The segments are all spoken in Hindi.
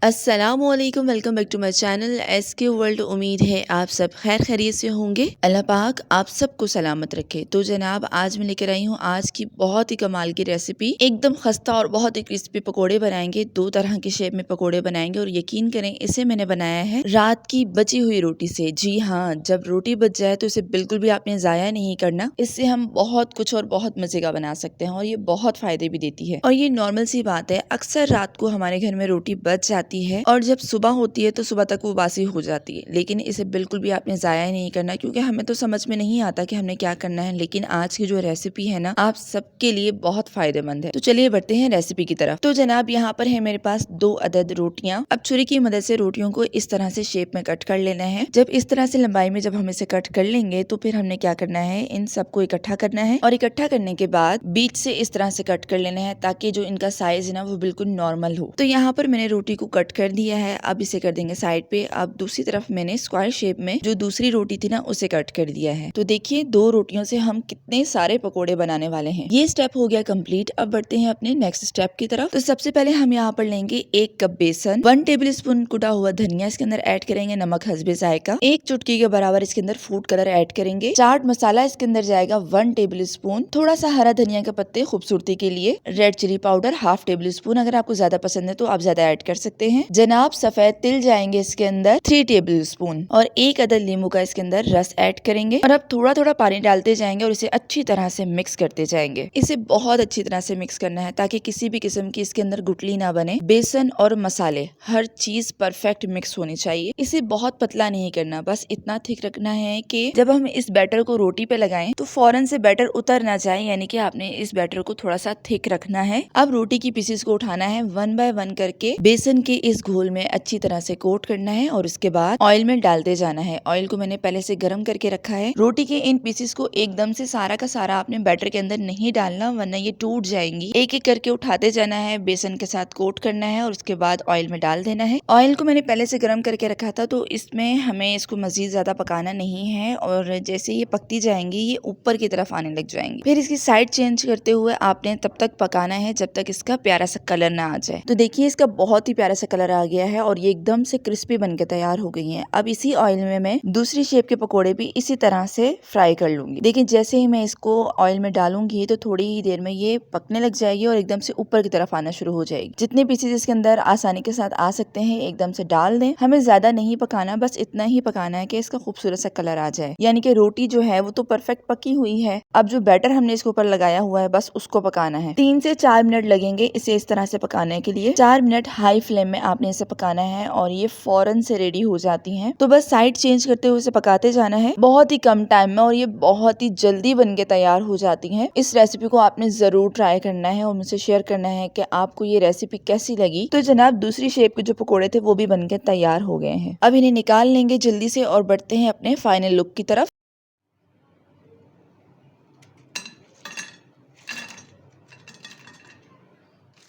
अस्सलामुअलैकुम, welcome back to my channel SK world. उम्मीद है आप सब खैर खैरियत से होंगे। अल्लाह पाक आप सबको सलामत रखे। तो जनाब आज मैं लेकर आई हूँ आज की बहुत ही कमाल की रेसिपी। एकदम खस्ता और बहुत ही क्रिस्पी पकोड़े बनाएंगे। दो तरह की शेप में पकोड़े बनाएंगे और यकीन करें इसे मैंने बनाया है रात की बची हुई रोटी से। जी हाँ, जब रोटी बच जाए तो इसे बिल्कुल भी आपने ज़ाया नहीं करना। इससे हम बहुत कुछ और बहुत मजे का बना सकते हैं और ये बहुत फायदे भी देती है। और ये नॉर्मल सी बात है, अक्सर रात को हमारे घर में रोटी बच जाती है और जब सुबह होती है तो सुबह तक वो बासी हो जाती है। लेकिन इसे बिल्कुल भी आपने ज़ाया नहीं करना, क्योंकि हमें तो समझ में नहीं आता कि हमने क्या करना है। लेकिन आज की जो रेसिपी है ना, आप सबके लिए बहुत फायदेमंद है। तो चलिए बढ़ते हैं रेसिपी की तरफ। तो जनाब यहाँ पर है मेरे पास 2 अदद रोटियां। अब छुरी की मदद से रोटियों को इस तरह से शेप में कट कर लेना है। जब इस तरह से लंबाई में जब हम इसे कट कर लेंगे तो फिर हमने क्या करना है, इन सबको इकट्ठा करना है और इकट्ठा करने के बाद बीच से इस तरह से कट कर लेना है ताकि जो इनका साइज है ना वो बिल्कुल नॉर्मल हो। तो यहाँ पर मैंने रोटी को कट कर दिया है। अब इसे कर देंगे साइड पे। अब दूसरी तरफ मैंने स्क्वायर शेप में जो दूसरी रोटी थी ना उसे कट कर दिया है। तो देखिए 2 रोटियों से हम कितने सारे पकोड़े बनाने वाले हैं। ये स्टेप हो गया कंप्लीट। अब बढ़ते हैं अपने नेक्स्ट स्टेप की तरफ। तो सबसे पहले हम यहाँ पर लेंगे 1 कप बेसन, 1 टेबल स्पून कुटा हुआ धनिया इसके अंदर ऐड करेंगे, नमक हस्बे जायका, 1 चुटकी के बराबर इसके अंदर फूड कलर ऐड करेंगे, चाट मसाला इसके अंदर जाएगा 1 टेबल स्पून, थोड़ा सा हरा धनिया के पत्ते खूबसूरती के लिए, red chilli powder half tablespoon, अगर आपको ज्यादा पसंद है तो आप ज्यादा ऐड कर सकते हैं। जनाब सफेद तिल जाएंगे इसके अंदर 3 टेबल स्पून और 1 अदद नींबू का इसके अंदर रस ऐड करेंगे। और अब थोड़ा थोड़ा पानी डालते जाएंगे और इसे अच्छी तरह से मिक्स करते जाएंगे। इसे बहुत अच्छी तरह से मिक्स करना है ताकि किसी भी किस्म की इसके अंदर गुठली ना बने। बेसन और मसाले हर चीज परफेक्ट मिक्स होनी चाहिए। इसे बहुत पतला नहीं करना, बस इतना थिक रखना है कि जब हम इस बैटर को रोटी पे लगाएं तो फौरन से बैटर उतर ना जाए, यानी कि आपने इस बैटर को थोड़ा सा थिक रखना है। अब रोटी की पीसेस को उठाना है, 1 बाय 1 करके बेसन के इस घोल में अच्छी तरह से कोट करना है और उसके बाद ऑयल में डालते जाना है। ऑयल को मैंने पहले से गर्म करके रखा है। रोटी के इन पीसेस को एकदम से सारा का सारा आपने बैटर के अंदर नहीं डालना, वरना ये टूट जाएंगी। एक एक करके उठाते जाना है, बेसन के साथ कोट करना है और उसके बाद ऑयल में डाल देना है। ऑयल को मैंने पहले से गर्म करके रखा था, तो इसमें हमें इसको मजीद ज्यादा पकाना नहीं है और जैसे ये पकती जाएंगी ये ऊपर की तरफ आने लग जाएंगी। फिर इसकी साइड चेंज करते हुए आपने तब तक पकाना है जब तक इसका प्यारा सा कलर ना आ जाए। तो देखिए इसका बहुत ही प्यारा सा कलर आ गया है और ये एकदम से क्रिस्पी बनके तैयार हो गई हैं। अब इसी ऑयल में मैं दूसरी शेप के पकोड़े भी इसी तरह से फ्राई कर लूंगी। देखिए जैसे ही मैं इसको ऑयल में डालूंगी तो थोड़ी ही देर में ये पकने लग जाएगी और एकदम से ऊपर की तरफ आना शुरू हो जाएगी। जितने पीसेस इसके अंदर आसानी के साथ आ सकते हैं एकदम से डाल दें। हमें ज्यादा नहीं पकाना, बस इतना ही पकाना है कि इसका खूबसूरत सा कलर आ जाए, यानी कि रोटी जो है वो तो परफेक्ट पकी हुई है। अब जो बैटर हमने इसके ऊपर लगाया हुआ है बस उसको पकाना है। 3 से 4 मिनट लगेंगे इसे इस तरह से पकाने के लिए। 4 मिनट हाई फ्लेम में आपने इसे पकाना है और ये फौरन से रेडी हो जाती हैं। तो बस साइड चेंज करते हुए इसे पकाते जाना है बहुत ही कम टाइम में और ये बहुत ही जल्दी बनके तैयार हो जाती हैं। इस रेसिपी को आपने जरूर ट्राई करना है और मुझसे शेयर करना है कि आपको ये रेसिपी कैसी लगी। तो जनाब दूसरी शेप के जो पकोड़े थे वो भी बनके तैयार हो गए हैं। अब इन्हें निकाल लेंगे जल्दी से और बढ़ते हैं अपने फाइनल लुक की तरफ।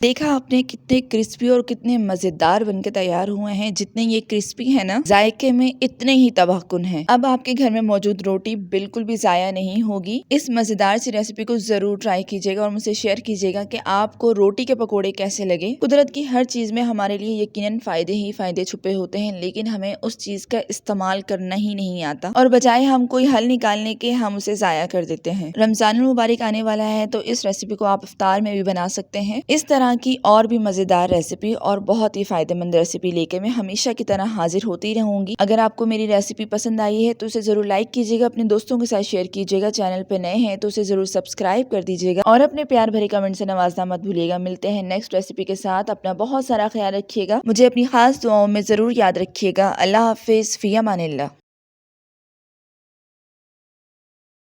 देखा आपने कितने क्रिस्पी और कितने मजेदार बनके तैयार हुए हैं। जितने ये क्रिस्पी है ना, जायके में इतने ही तबाहकुन हैं। अब आपके घर में मौजूद रोटी बिल्कुल भी जाया नहीं होगी। इस मजेदार सी रेसिपी को जरूर ट्राई कीजिएगा और मुझसे शेयर कीजिएगा कि आपको रोटी के पकोड़े कैसे लगे। कुदरत की हर चीज में हमारे लिए यकीनन फायदे ही फायदे छुपे होते हैं, लेकिन हमें उस चीज का इस्तेमाल करना ही नहीं आता और बजाय हम कोई हल निकालने के हम उसे जाया कर देते हैं। रमजान मुबारक आने वाला है तो इस रेसिपी को आप इफ्तार में भी बना सकते हैं। इस तरह की और भी मजेदार रेसिपी और बहुत ही फायदेमंद रेसिपी लेके मैं हमेशा की तरह हाजिर होती रहूंगी। अगर आपको मेरी रेसिपी पसंद आई है तो उसे जरूर लाइक कीजिएगा, अपने दोस्तों के साथ शेयर कीजिएगा, चैनल पे नए हैं तो उसे जरूर सब्सक्राइब कर दीजिएगा और अपने प्यार भरे कमेंट से नवाजना मत भूलिएगा। मिलते हैं नेक्स्ट रेसिपी के साथ। अपना बहुत सारा ख्याल रखिएगा, मुझे अपनी खास दुआओं में जरूर याद रखिएगा। अल्लाह हाफिज, फी अमानिल्लाह।